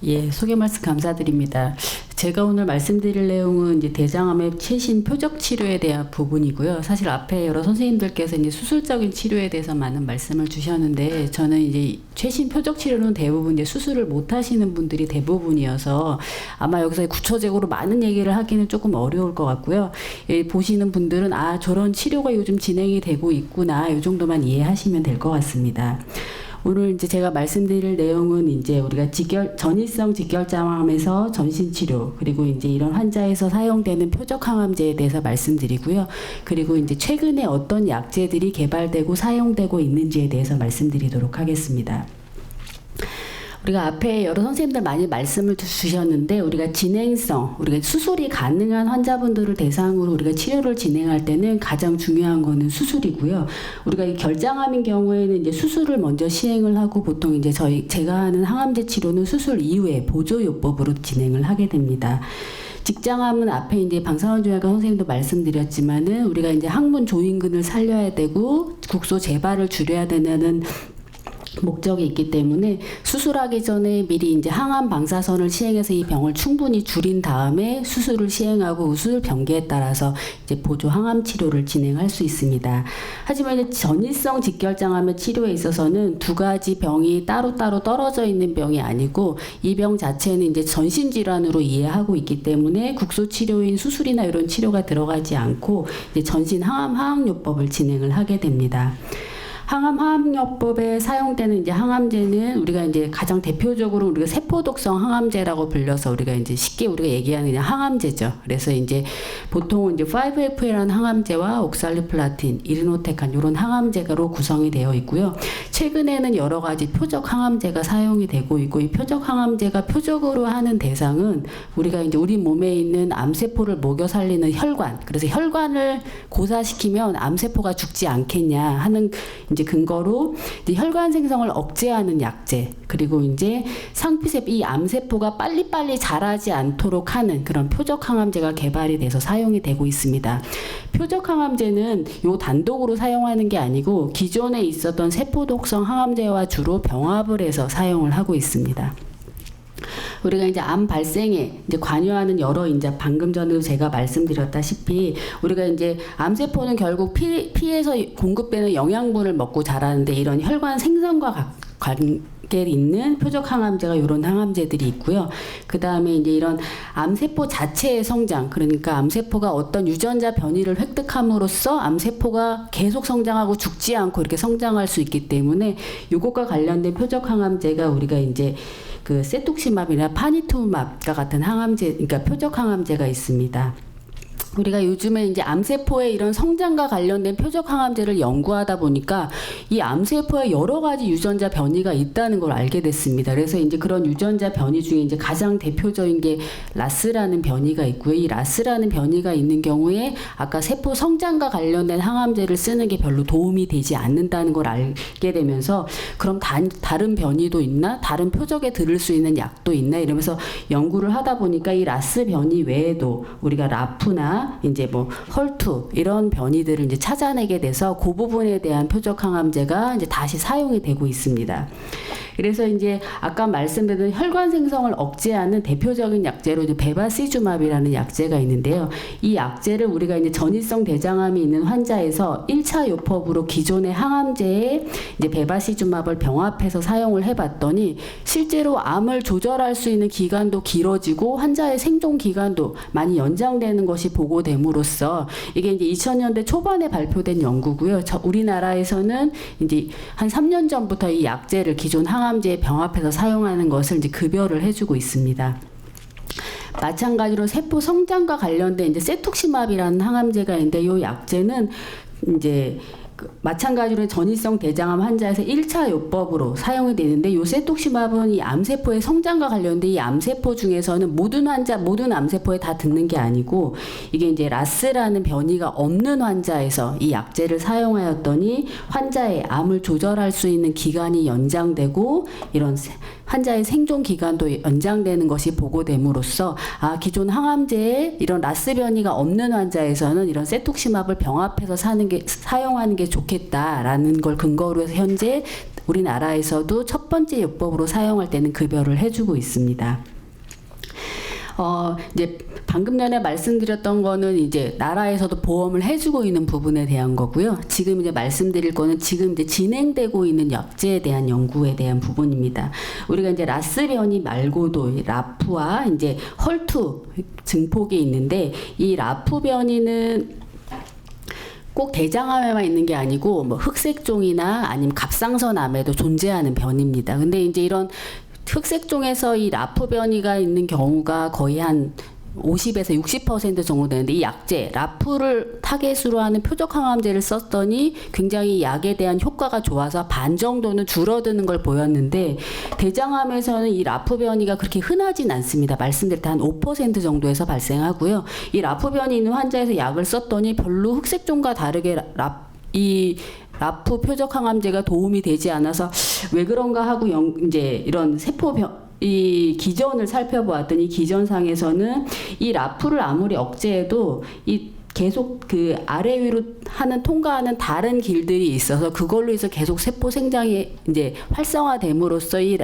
예, 소개 말씀 감사드립니다. 제가 오늘 말씀드릴 내용은 이제 대장암의 최신 표적 치료에 대한 부분이고요. 사실 앞에 여러 선생님들께서 이제 수술적인 치료에 대해서 많은 말씀을 주셨는데, 저는 이제 최신 표적 치료는 대부분 이제 수술을 못 하시는 분들이 대부분이어서 아마 여기서 구체적으로 많은 얘기를 하기는 조금 어려울 것 같고요. 예, 보시는 분들은 아, 저런 치료가 요즘 진행이 되고 있구나, 이 정도만 이해하시면 될 것 같습니다. 오늘 이제 제가 말씀드릴 내용은 이제 우리가 전이성 직결장암에서 전신치료, 그리고 이제 이런 환자에서 사용되는 표적 항암제에 대해서 말씀드리고요. 그리고 이제 최근에 어떤 약제들이 개발되고 사용되고 있는지에 대해서 말씀드리도록 하겠습니다. 우리가 앞에 여러 선생님들 많이 말씀을 주셨는데, 우리가 진행성, 우리가 수술이 가능한 환자분들을 대상으로 우리가 치료를 진행할 때는 가장 중요한 거는 수술이고요. 우리가 이 결장암인 경우에는 이제 수술을 먼저 시행을 하고, 보통 이제 제가 하는 항암제 치료는 수술 이후에 보조요법으로 진행을 하게 됩니다. 직장암은 앞에 이제 방사선조약과 선생님도 말씀드렸지만은, 우리가 이제 항문 조인근을 살려야 되고 국소 재발을 줄여야 되는 목적이 있기 때문에 수술하기 전에 미리 이제 항암 방사선을 시행해서 이 병을 충분히 줄인 다음에 수술을 시행하고 수술 병기에 따라서 이제 보조 항암 치료를 진행할 수 있습니다. 하지만 이제 전이성 직결장암의 치료에 있어서는 두 가지 병이 따로따로 떨어져 있는 병이 아니고, 이 병 자체는 이제 전신 질환으로 이해하고 있기 때문에 국소 치료인 수술이나 이런 치료가 들어가지 않고 이제 전신 항암 화학요법을 진행을 하게 됩니다. 항암 화학요법에 사용되는 이제 항암제는 우리가 이제 가장 대표적으로 우리가 세포독성 항암제라고 불려서 우리가 이제 쉽게 우리가 얘기하는 그냥 항암제죠. 그래서 이제 보통은 이제 5FA라는 항암제와 옥살리플라틴, 이르노테칸 이런 항암제로 구성이 되어 있고요. 최근에는 여러 가지 표적 항암제가 사용이 되고 있고, 이 표적 항암제가 표적으로 하는 대상은 우리가 이제 우리 몸에 있는 암세포를 먹여 살리는 혈관, 그래서 혈관을 고사시키면 암세포가 죽지 않겠냐 하는 이제 근거로 이제 혈관 생성을 억제하는 약제, 그리고 이제 상피세포, 이 암세포가 빨리빨리 자라지 않도록 하는 그런 표적 항암제가 개발이 돼서 사용이 되고 있습니다. 표적 항암제는 요 단독으로 사용하는 게 아니고 기존에 있었던 세포독성 항암제와 주로 병합을 해서 사용을 하고 있습니다. 우리가 이제 암 발생에 이제 관여하는 여러 이제 방금 전에도 제가 말씀드렸다시피, 우리가 이제 암세포는 결국 피에서 공급되는 영양분을 먹고 자라는데, 이런 혈관 생성과 관계 있는 표적 항암제가 이런 항암제들이 있고요. 그 다음에 이제 이런 암세포 자체의 성장, 그러니까 암세포가 어떤 유전자 변이를 획득함으로써 암세포가 계속 성장하고 죽지 않고 이렇게 성장할 수 있기 때문에 이것과 관련된 표적 항암제가 우리가 이제 그 세톡시맙이나 파니투맙과 같은 항암제, 그러니까 표적 항암제가 있습니다. 우리가 요즘에 이제 암세포의 이런 성장과 관련된 표적 항암제를 연구하다 보니까 이 암세포에 여러 가지 유전자 변이가 있다는 걸 알게 됐습니다. 그래서 이제 그런 유전자 변이 중에 이제 가장 대표적인 게 라스라는 변이가 있고요. 이 라스라는 변이가 있는 경우에 아까 세포 성장과 관련된 항암제를 쓰는 게 별로 도움이 되지 않는다는 걸 알게 되면서, 그럼 다른 변이도 있나? 다른 표적에 들을 수 있는 약도 있나? 이러면서 연구를 하다 보니까 이 라스 변이 외에도 우리가 라프나 이제 뭐 헐투 이런 변이들을 이제 찾아내게 돼서 그 부분에 대한 표적 항암제가 이제 다시 사용이 되고 있습니다. 그래서 이제 아까 말씀드린 혈관 생성을 억제하는 대표적인 약제로 이제 베바시주맙이라는 약제가 있는데요. 이 약제를 우리가 이제 전이성 대장암이 있는 환자에서 1차 요법으로 기존의 항암제에 이제 베바시주맙을 병합해서 사용을 해봤더니 실제로 암을 조절할 수 있는 기간도 길어지고 환자의 생존 기간도 많이 연장되는 것이 보고됨으로써, 이게 이제 2000년대 초반에 발표된 연구고요. 우리나라에서는 이제 한 3년 전부터 이 약제를 기존 항암제에 병합해서 사용하는 것을 이제 급여를 해주고 있습니다. 마찬가지로 세포 성장과 관련된 이제 세톡시맙이라는 항암제가 있는데, 이 약제는 이제 마찬가지로 전이성 대장암 환자에서 1차 요법으로 사용이 되는데, 요 세톡시맙은 이 암세포의 성장과 관련된 이 암세포 중에서는 모든 암세포에 다 듣는 게 아니고, 이게 이제 라스라는 변이가 없는 환자에서 이 약제를 사용하였더니 환자의 암을 조절할 수 있는 기간이 연장되고 이런 환자의 생존 기간도 연장되는 것이 보고됨으로써, 아, 기존 항암제에 이런 라스 변이가 없는 환자에서는 이런 세톡시맙을 병합해서 사용하는 게 좋겠다라는 걸 근거로 해서 현재 우리나라에서도 첫 번째 요법으로 사용할 때는 급여를 해주고 있습니다. 이제 방금 전에 말씀드렸던 거는 이제 나라에서도 보험을 해주고 있는 부분에 대한 거고요. 지금 이제 말씀드릴 거는 지금 이제 진행되고 있는 약제에 대한 연구에 대한 부분입니다. 우리가 이제 라스 변이 말고도 라프와 이제 헐투 증폭이 있는데, 이 라프 변이는 꼭 대장암에만 있는 게 아니고 뭐 흑색종이나 아니면 갑상선암에도 존재하는 변입니다. 근데 이제 이런 흑색종에서 이 라프 변이가 있는 경우가 거의 한 50에서 60% 정도 되는데, 이 약제 라프를 타겟으로 하는 표적 항암제를 썼더니 굉장히 약에 대한 효과가 좋아서 반 정도는 줄어드는 걸 보였는데, 대장암에서는 이 라프 변이가 그렇게 흔하진 않습니다. 말씀드릴 때 한 5% 정도에서 발생하고요. 이 라프 변이 있는 환자에서 약을 썼더니 별로 흑색종과 다르게 이 라프 표적 항암제가 도움이 되지 않아서 왜 그런가 하고 이제 이런 이 기전을 살펴보았더니, 기전상에서는 이 라프를 아무리 억제해도 이 계속 그 아래 위로 하는 통과하는 다른 길들이 있어서 그걸로 해서 계속 세포 생장이 이제 활성화됨으로써 이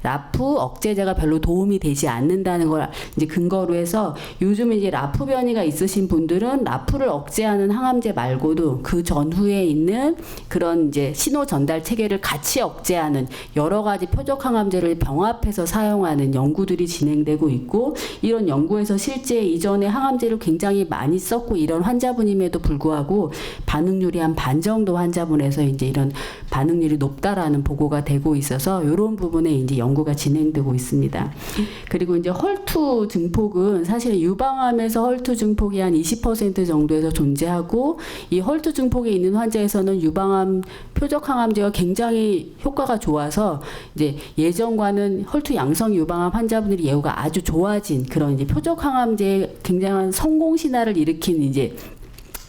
라프 억제제가 별로 도움이 되지 않는다는 걸 이제 근거로 해서, 요즘 이제 라프 변이가 있으신 분들은 라프를 억제하는 항암제 말고도 그 전후에 있는 그런 이제 신호 전달 체계를 같이 억제하는 여러 가지 표적 항암제를 병합해서 사용하는 연구들이 진행되고 있고, 이런 연구에서 실제 이전에 항암제를 굉장히 많이 썼고 이런 환자분임에도 불구하고 반응률이 한 반 정도 환자분에서 이제 이런 반응률이 높다라는 보고가 되고 있어서, 이런 부분에 이제 연구가 진행되고 있습니다. 그리고 이제 헐투 증폭은 사실 유방암에서 헐투 증폭이 한 20% 정도에서 존재하고, 이 헐투 증폭이 있는 환자에서는 유방암 표적 항암제가 굉장히 효과가 좋아서 이제 예전과는 헐투 양성 유방암 환자분들이 예후가 아주 좋아진 그런 이제 표적 항암제의 굉장한 성공 신화를 일으킨 이제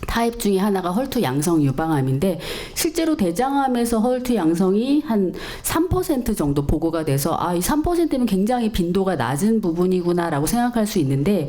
타입 중에 하나가 헐투 양성 유방암인데, 실제로 대장암에서 헐투 양성이 한 3% 정도 보고가 돼서 이 3%면 굉장히 빈도가 낮은 부분이구나라고 생각할 수 있는데,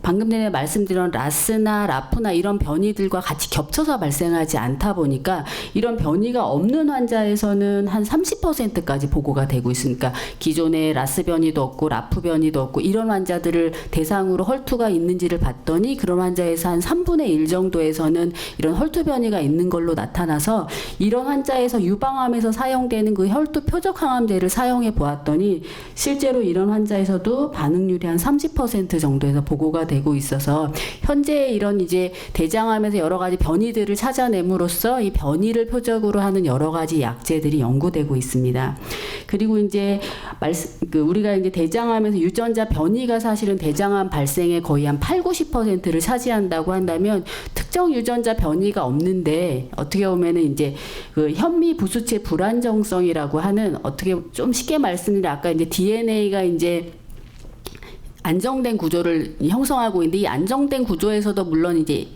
방금 전에 말씀드린 라스나 라프나 이런 변이들과 같이 겹쳐서 발생하지 않다 보니까 이런 변이가 없는 환자에서는 한 30%까지 보고가 되고 있으니까, 기존에 라스 변이도 없고 라프 변이도 없고 이런 환자들을 대상으로 헐투가 있는지를 봤더니 그런 환자에서 한 3분의 1 정도에서는 이런 헐투 변이가 있는 걸로 나타나서, 이런 환자에서 유방암에서 사용되는 그 헐투 표적 항암제를 사용해 보았더니 실제로 이런 환자에서도 반응률이 한 30% 정도에서 보고가 되고 있어서, 현재 이런 이제 대장암에서 여러 가지 변이들을 찾아냄으로써 이 변이를 표적으로 하는 여러 가지 약제들이 연구되고 있습니다. 그리고 이제 우리가 이제 대장암에서 유전자 변이가 사실은 대장암 발생의 거의 한 80~90%를 차지한다고 한다면, 특정 유전자 변이가 없는데 어떻게 보면은 이제 그 현미 부수체 불안정성이라고 하는, 어떻게 좀 쉽게 말씀드리면 아까 이제 DNA가 이제 안정된 구조를 형성하고 있는데, 이 안정된 구조에서도 물론 이제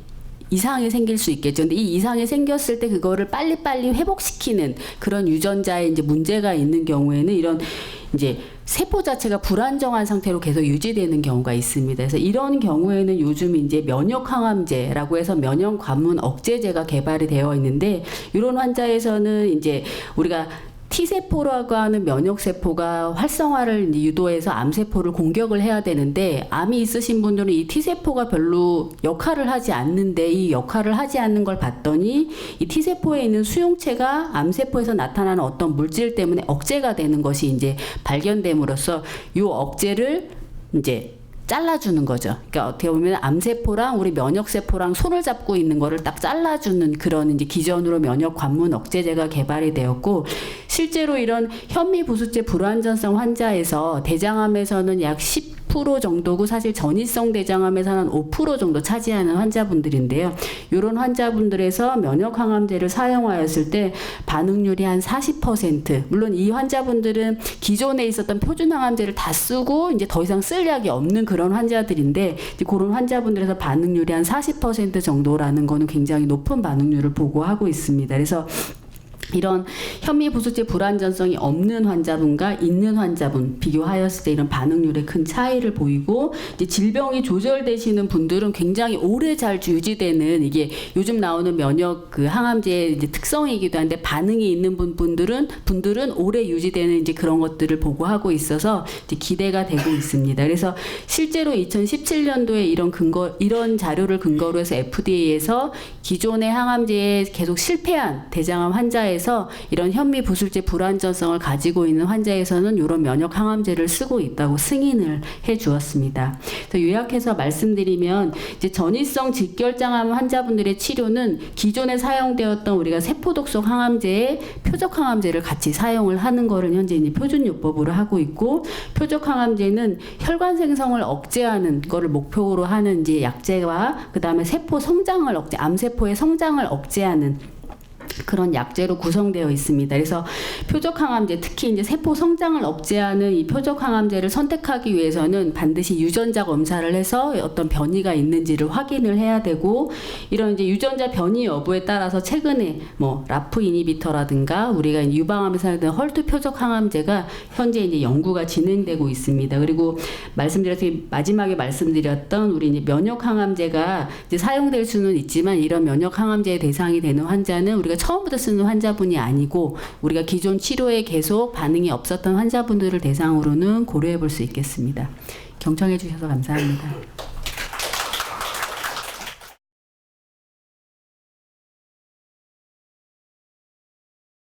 이상이 생길 수 있겠죠. 근데 이 이상이 생겼을 때 그거를 빨리빨리 회복시키는 그런 유전자에 이제 문제가 있는 경우에는 이런 이제 세포 자체가 불안정한 상태로 계속 유지되는 경우가 있습니다. 그래서 이런 경우에는 요즘 이제 면역 항암제라고 해서 면역 관문 억제제가 개발이 되어 있는데, 이런 환자에서는 이제 우리가 T세포라고 하는 면역세포가 활성화를 유도해서 암세포를 공격을 해야 되는데, 암이 있으신 분들은 이 T세포가 별로 역할을 하지 않는데, 이 역할을 하지 않는 걸 봤더니 이 T세포에 있는 수용체가 암세포에서 나타나는 어떤 물질 때문에 억제가 되는 것이 이제 발견됨으로써 이 억제를 이제 잘라주는 거죠. 그러니까 어떻게 보면 암세포랑 우리 면역세포랑 손을 잡고 있는 거를 딱 잘라주는 그런 이제 기전으로 면역 관문 억제제가 개발이 되었고, 실제로 이런 현미 부수체 불안전성 환자에서 대장암에서는 약 10% 정도고, 사실 전이성 대장암에서는 5% 정도 차지하는 환자분들인데요. 이런 환자분들에서 면역 항암제를 사용하였을 때 반응률이 한 40%. 물론 이 환자분들은 기존에 있었던 표준 항암제를 다 쓰고 이제 더 이상 쓸 약이 없는 그런 환자들인데, 이제 그런 환자분들에서 반응률이 한 40% 정도라는 거는 굉장히 높은 반응률을 보고하고 있습니다. 그래서 이런 현미부수체 불안전성이 없는 환자분과 있는 환자분 비교하였을 때 이런 반응률에 큰 차이를 보이고, 이제 질병이 조절되시는 분들은 굉장히 오래 잘 유지되는, 이게 요즘 나오는 면역 그 항암제의 이제 특성이기도 한데, 반응이 있는 분들은 오래 유지되는 이제 그런 것들을 보고하고 있어서 이제 기대가 되고 있습니다. 그래서 실제로 2017년도에 이런 자료를 근거로 해서 FDA에서 기존의 항암제에 계속 실패한 대장암 환자에서 이런 현미부술제 불안전성을 가지고 있는 환자에서는 이런 면역 항암제를 쓰고 있다고 승인을 해 주었습니다. 그래서 요약해서 말씀드리면, 이제 전이성 직결장암 환자분들의 치료는 기존에 사용되었던 우리가 세포독소 항암제에 표적 항암제를 같이 사용을 하는 거를 현재 이제 표준요법으로 하고 있고, 표적 항암제는 혈관 생성을 억제하는 거를 목표로 하는 이제 약제와 그다음에 세포 성장을 암세포의 성장을 억제하는 그런 약제로 구성되어 있습니다. 그래서 표적 항암제, 특히 이제 세포 성장을 억제하는 이 표적 항암제를 선택하기 위해서는 반드시 유전자 검사를 해서 어떤 변이가 있는지를 확인을 해야 되고, 이런 이제 유전자 변이 여부에 따라서 최근에 뭐 라프 이니비터라든가 우리가 유방암에 사용되는 헐투 표적 항암제가 현재 이제 연구가 진행되고 있습니다. 그리고 마지막에 말씀드렸던 우리 이제 면역 항암제가 이제 사용될 수는 있지만, 이런 면역 항암제의 대상이 되는 환자는 우리가 처음부터 쓰는 환자분이 아니고, 우리가 기존 치료에 계속 반응이 없었던 환자분들을 대상으로는 고려해 볼 수 있겠습니다. 경청해 주셔서 감사합니다.